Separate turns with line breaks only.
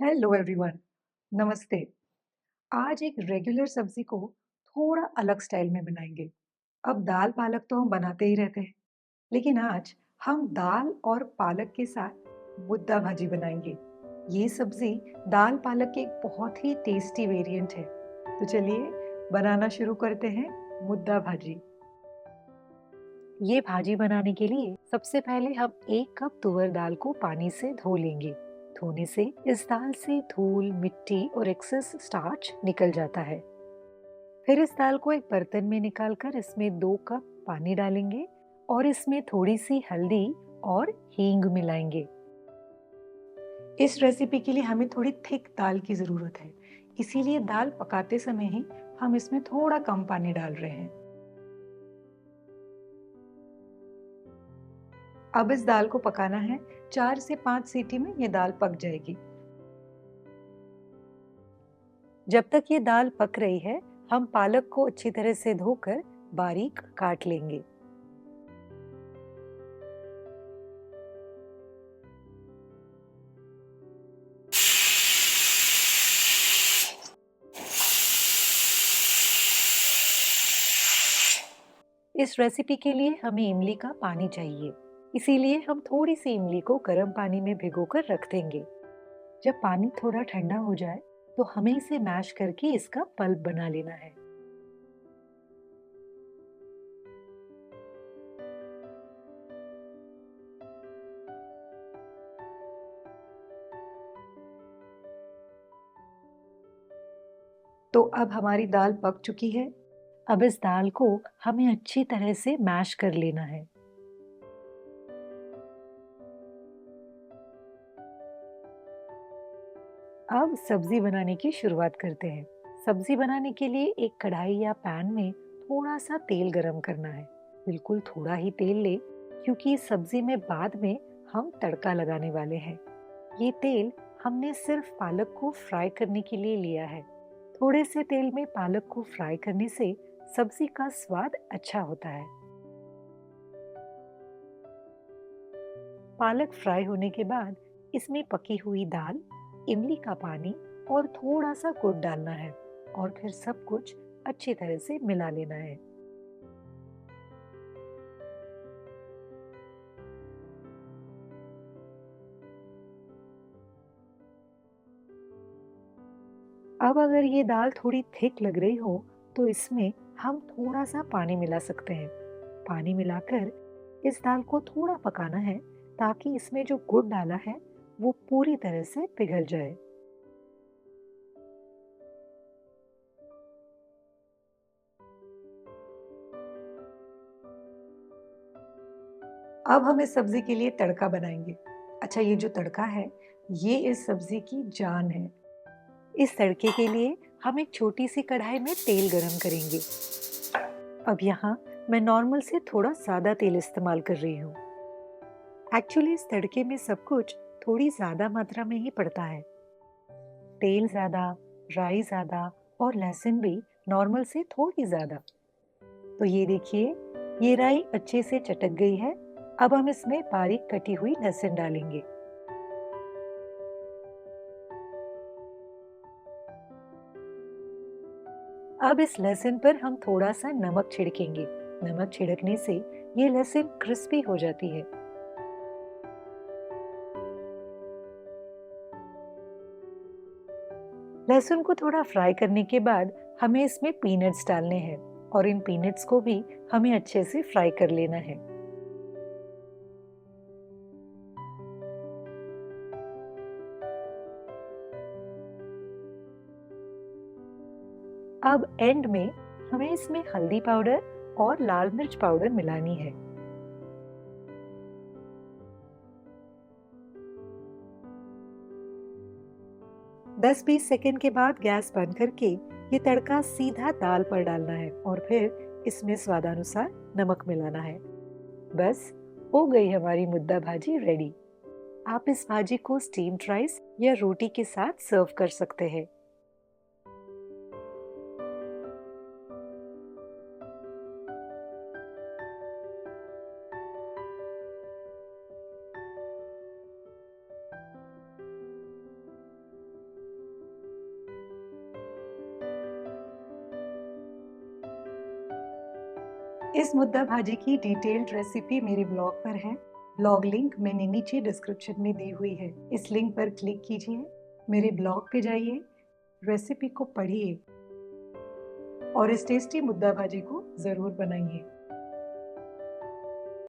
Hello everyone. नमस्ते। आज एक रेगुलर सब्जी को थोड़ा अलग स्टाइल में बनाएंगे। अब दाल पालक तो हम बनाते ही रहते हैं, लेकिन आज हम दाल और पालक के साथ मुद्दा भाजी बनाएंगे। ये सब्जी दाल पालक की एक बहुत ही टेस्टी वेरिएंट है। तो चलिए बनाना शुरू करते हैं मुद्दा भाजी। ये भाजी बनाने के लिए सबसे पहले हम 1 कप तुअर दाल को पानी से धो लेंगे। धोने से इस दाल से धूल, मिट्टी और एक्सेस स्टार्च निकल जाता है। फिर इस दाल को एक बर्तन में निकालकर इसमें 2 कप पानी डालेंगे और इसमें थोड़ी सी हल्दी और हींग मिलाएंगे। इस रेसिपी के लिए हमें थोड़ी थिक दाल की जरूरत है, इसीलिए दाल पकाते समय ही हम इसमें थोड़ा कम पानी डाल रहे हैं। अब इस दाल को पकाना है। 4 से 5 सीटी में ये दाल पक जाएगी। जब तक ये दाल पक रही है, हम पालक को अच्छी तरह से धोकर बारीक काट लेंगे। इस रेसिपी के लिए हमें इमली का पानी चाहिए, इसीलिए हम थोड़ी सी इमली को गर्म पानी में भिगोकर रख देंगे। जब पानी थोड़ा ठंडा हो जाए, तो हमें इसे मैश करके इसका पल्प बना लेना है। तो अब हमारी दाल पक चुकी है। अब इस दाल को हमें अच्छी तरह से मैश कर लेना है। अब सब्जी बनाने की शुरुआत करते हैं। सब्जी बनाने के लिए एक कढ़ाई या पैन में थोड़ा सा तेल गरम करना है। बिल्कुल थोड़ा ही तेल ले, क्योंकि इस सब्जी में बाद में हम तड़का लगाने वाले हैं। ये तेल हमने सिर्फ पालक को फ्राई करने के लिए लिया है। थोड़े से तेल में पालक को फ्राई करने से सब्जी का स्वाद अच्छा होता है। पालक फ्राई होने के बाद इसमें पकी हुई दाल, इमली का पानी और थोड़ा सा गुड़ डालना है और फिर सब कुछ अच्छी तरह से मिला लेना है। अब अगर ये दाल थोड़ी थिक लग रही हो, तो इसमें हम थोड़ा सा पानी मिला सकते हैं। पानी मिलाकर इस दाल को थोड़ा पकाना है, ताकि इसमें जो गुड़ डाला है वो पूरी तरह से पिघल जाए। अब हम इस सब्जी के लिए तड़का बनाएंगे। अच्छा, ये जो तड़का है, ये इस सब्जी की जान है। इस तड़के के लिए हम एक छोटी सी कढ़ाई में तेल गरम करेंगे। अब यहाँ मैं नॉर्मल से थोड़ा ज्यादा तेल इस्तेमाल कर रही हूँ। एक्चुअली इस तड़के में सब कुछ थोड़ी ज्यादा मात्रा में ही पड़ता है। तेल ज्यादा, राई ज्यादा और लहसुन भी नॉर्मल से थोड़ी ज्यादा। तो ये देखिए, ये राई अच्छे से चटक गई है। अब हम इसमें बारीक कटी हुई लहसुन डालेंगे। अब इस लहसुन पर हम थोड़ा सा नमक छिड़केंगे। नमक छिड़कने से ये लहसुन क्रिस्पी हो जाती है। लहसुन को थोड़ा फ्राई करने के बाद हमें इसमें पीनट्स डालने हैं और इन पीनट्स को भी हमें अच्छे से फ्राई कर लेना है। अब एंड में हमें इसमें हल्दी पाउडर और लाल मिर्च पाउडर मिलानी है। 10-20 सेकंड के बाद गैस बंद करके ये तड़का सीधा दाल पर डालना है और फिर इसमें स्वादानुसार नमक मिलाना है। बस, हो गई हमारी मुद्दा भाजी रेडी। आप इस भाजी को स्टीम्ड राइस या रोटी के साथ सर्व कर सकते हैं। इस मुद्दा भाजी की डिटेल्ड रेसिपी मेरे ब्लॉग पर है। ब्लॉग लिंक मैंने नीचे डिस्क्रिप्शन में दी हुई है। इस लिंक पर क्लिक कीजिए, मेरे ब्लॉग पे जाइए, रेसिपी को पढ़िए और इस टेस्टी मुद्दा भाजी को ज़रूर बनाइए।